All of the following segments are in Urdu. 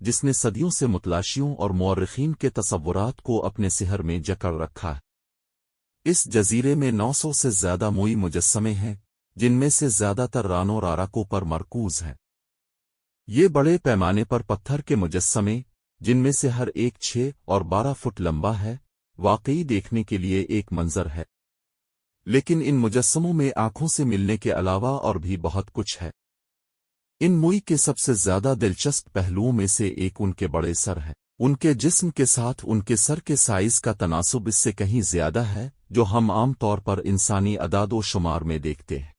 جس نے صدیوں سے متلاشیوں اور مورخین کے تصورات کو اپنے سحر میں جکڑ رکھا ہے۔ اس جزیرے میں 900 سے زیادہ موئی مجسمے ہیں، جن میں سے زیادہ تر رانو راراکو پر مرکوز ہیں۔ یہ بڑے پیمانے پر پتھر کے مجسمے، جن میں سے ہر ایک 6 اور 12 فٹ لمبا ہے، واقعی دیکھنے کے لیے ایک منظر ہے۔ لیکن ان مجسموں میں آنکھوں سے ملنے کے علاوہ اور بھی بہت کچھ ہے۔ ان موئی کے سب سے زیادہ دلچسپ پہلوؤں میں سے ایک ان کے بڑے سر ہے۔ ان کے جسم کے ساتھ ان کے سر کے سائز کا تناسب اس سے کہیں زیادہ ہے جو ہم عام طور پر انسانی اعداد و شمار میں دیکھتے ہیں۔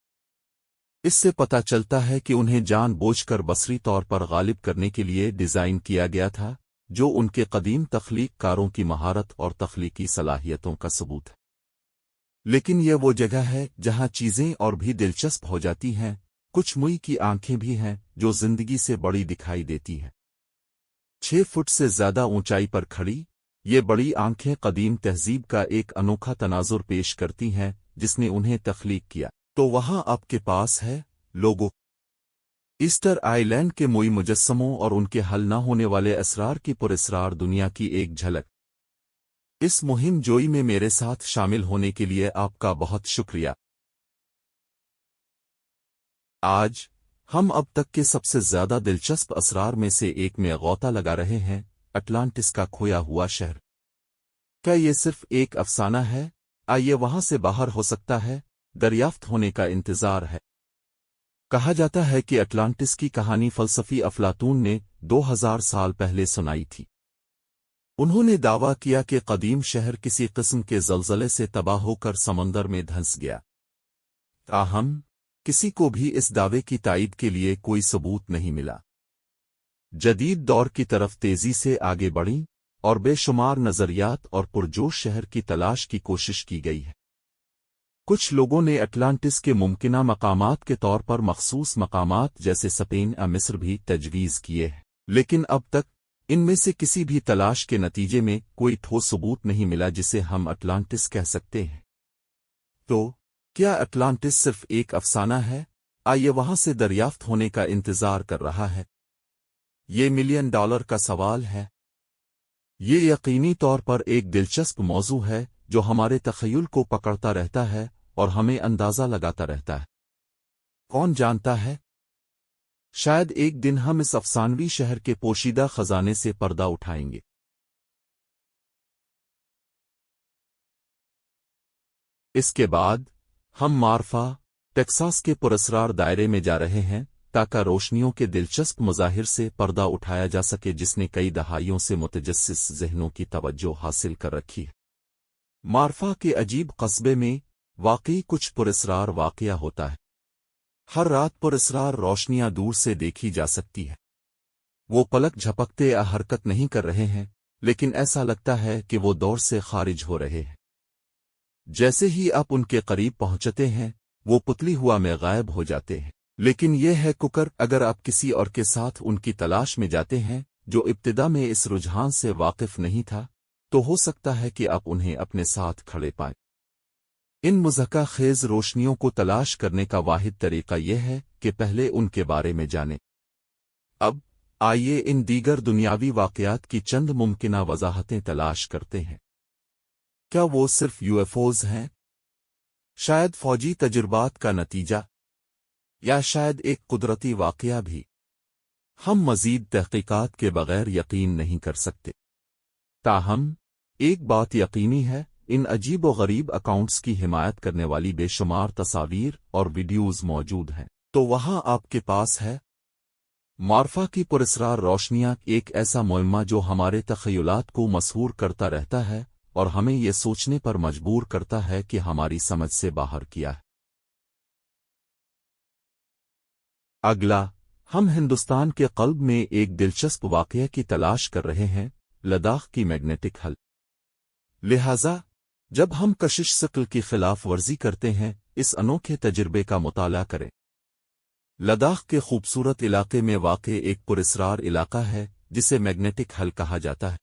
اس سے پتہ چلتا ہے کہ انہیں جان بوجھ کر بصری طور پر غالب کرنے کے لیے ڈیزائن کیا گیا تھا، جو ان کے قدیم تخلیق کاروں کی مہارت اور تخلیقی صلاحیتوں کا ثبوت ہے۔ لیکن یہ وہ جگہ ہے جہاں چیزیں اور بھی دلچسپ ہو جاتی ہیں۔ کچھ موئی کی آنکھیں بھی ہیں جو زندگی سے بڑی دکھائی دیتی ہیں۔ 6 فٹ سے زیادہ اونچائی پر کھڑی یہ بڑی آنکھیں قدیم تہذیب کا ایک انوکھا تناظر پیش کرتی ہیں جس نے انہیں تخلیق کیا۔ تو وہاں آپ کے پاس ہے لوگو۔ ایسٹر آئی لینڈ کے موئی مجسموں اور ان کے حل نہ ہونے والے اسرار کی پراسرار دنیا کی ایک جھلک۔ اس مہم جوئی میں میرے ساتھ شامل ہونے کے لیے آپ کا بہت شکریہ۔ آج ہم اب تک کے سب سے زیادہ دلچسپ اسرار میں سے ایک میں غوطہ لگا رہے ہیں، اٹلانٹس کا کھویا ہوا شہر۔ کیا یہ صرف ایک افسانہ ہے؟ آئیے وہاں سے باہر ہو سکتا ہے، دریافت ہونے کا انتظار ہے۔ کہا جاتا ہے کہ اٹلانٹس کی کہانی فلسفی افلاطون نے 2000 سال پہلے سنائی تھی۔ انہوں نے دعویٰ کیا کہ قدیم شہر کسی قسم کے زلزلے سے تباہ ہو کر سمندر میں دھنس گیا۔ تاہم کسی کو بھی اس دعوے کی تائید کے لیے کوئی ثبوت نہیں ملا۔ جدید دور کی طرف تیزی سے آگے بڑھیں اور بے شمار نظریات اور پرجوش شہر کی تلاش کی کوشش کی گئی ہے۔ کچھ لوگوں نے اٹلانٹس کے ممکنہ مقامات کے طور پر مخصوص مقامات جیسے اسپین یا مصر بھی تجویز کیے ہیں، لیکن اب تک ان میں سے کسی بھی تلاش کے نتیجے میں کوئی ٹھوس ثبوت نہیں ملا جسے ہم اٹلانٹس کہہ سکتے ہیں۔ تو کیا اٹلانٹس صرف ایک افسانہ ہے؟ آئیے وہاں سے دریافت ہونے کا انتظار کر رہا ہے۔ یہ $1 ملین کا سوال ہے۔ یہ یقینی طور پر ایک دلچسپ موضوع ہے جو ہمارے تخیل کو پکڑتا رہتا ہے اور ہمیں اندازہ لگاتا رہتا ہے۔ کون جانتا ہے؟ شاید ایک دن ہم اس افسانوی شہر کے پوشیدہ خزانے سے پردہ اٹھائیں گے۔ اس کے بعد ہم مارفا، ٹیکساس کے پراسرار دائرے میں جا رہے ہیں تاکہ روشنیوں کے دلچسپ مظاہر سے پردہ اٹھایا جا سکے جس نے کئی دہائیوں سے متجسس ذہنوں کی توجہ حاصل کر رکھی ہے۔ مارفا کے عجیب قصبے میں واقعی کچھ پراسرار واقعہ ہوتا ہے۔ ہر رات پراسرار روشنیاں دور سے دیکھی جا سکتی ہے۔ وہ پلک جھپکتے یا حرکت نہیں کر رہے ہیں، لیکن ایسا لگتا ہے کہ وہ دور سے خارج ہو رہے ہیں۔ جیسے ہی آپ ان کے قریب پہنچتے ہیں وہ پتلی ہوا میں غائب ہو جاتے ہیں۔ لیکن یہ ہے ککر، اگر آپ کسی اور کے ساتھ ان کی تلاش میں جاتے ہیں جو ابتدا میں اس رجحان سے واقف نہیں تھا، تو ہو سکتا ہے کہ آپ انہیں اپنے ساتھ کھڑے پائیں۔ ان مضحکہ خیز روشنیوں کو تلاش کرنے کا واحد طریقہ یہ ہے کہ پہلے ان کے بارے میں جانیں۔ اب آئیے ان دیگر دنیاوی واقعات کی چند ممکنہ وضاحتیں تلاش کرتے ہیں۔ کیا وہ صرف UFOs ہیں؟ شاید فوجی تجربات کا نتیجہ، یا شاید ایک قدرتی واقعہ بھی؟ ہم مزید تحقیقات کے بغیر یقین نہیں کر سکتے۔ تاہم ایک بات یقینی ہے، ان عجیب و غریب اکاؤنٹس کی حمایت کرنے والی بے شمار تصاویر اور ویڈیوز موجود ہیں۔ تو وہاں آپ کے پاس ہے مارفا کی پراسرار روشنیاں، ایک ایسا معمہ جو ہمارے تخیلات کو مسحور کرتا رہتا ہے اور ہمیں یہ سوچنے پر مجبور کرتا ہے کہ ہماری سمجھ سے باہر کیا ہے۔ اگلا ہم ہندوستان کے قلب میں ایک دلچسپ واقعہ کی تلاش کر رہے ہیں، لداخ کی میگنیٹک ہل۔ لہذا جب ہم کشش ثقل کی خلاف ورزی کرتے ہیں، اس انوکھے تجربے کا مطالعہ کریں۔ لداخ کے خوبصورت علاقے میں واقع ایک پراسرار علاقہ ہے جسے میگنیٹک ہل کہا جاتا ہے۔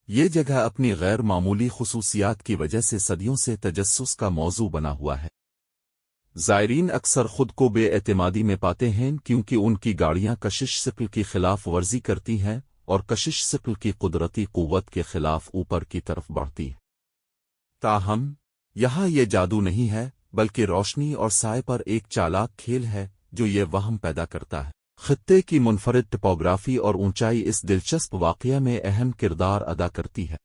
یہ جگہ اپنی غیر معمولی خصوصیات کی وجہ سے صدیوں سے تجسس کا موضوع بنا ہوا ہے۔ زائرین اکثر خود کو بے اعتمادی میں پاتے ہیں کیونکہ ان کی گاڑیاں کشش ثقل کی خلاف ورزی کرتی ہیں اور کشش ثقل کی قدرتی قوت کے خلاف اوپر کی طرف بڑھتی ہیں۔ تاہم یہاں یہ جادو نہیں ہے بلکہ روشنی اور سائے پر ایک چالاک کھیل ہے جو یہ وہم پیدا کرتا ہے۔ خطے کی منفرد ٹپوگرافی اور اونچائی اس دلچسپ واقعہ میں اہم کردار ادا کرتی ہے۔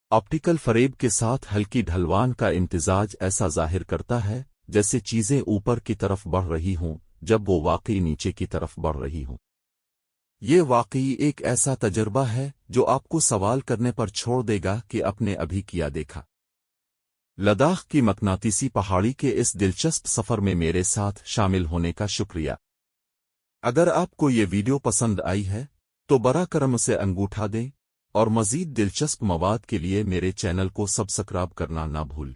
آپٹیکل فریب کے ساتھ ہلکی ڈھلوان کا امتزاج ایسا ظاہر کرتا ہے جیسے چیزیں اوپر کی طرف بڑھ رہی ہوں جب وہ واقعی نیچے کی طرف بڑھ رہی ہوں۔ یہ واقعی ایک ایسا تجربہ ہے جو آپ کو سوال کرنے پر چھوڑ دے گا کہ آپ نے ابھی کیا دیکھا۔ لداخ کی مقناطیسی پہاڑی کے اس دلچسپ سفر میں میرے ساتھ شامل ہونے کا شکریہ۔ اگر آپ کو یہ ویڈیو پسند آئی ہے تو براہ کرم اسے انگوٹھا دیں اور مزید دلچسپ مواد کے لیے میرے چینل کو سبسکرائب کرنا نہ بھول۔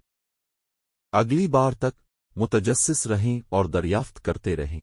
اگلی بار تک متجسس رہیں اور دریافت کرتے رہیں۔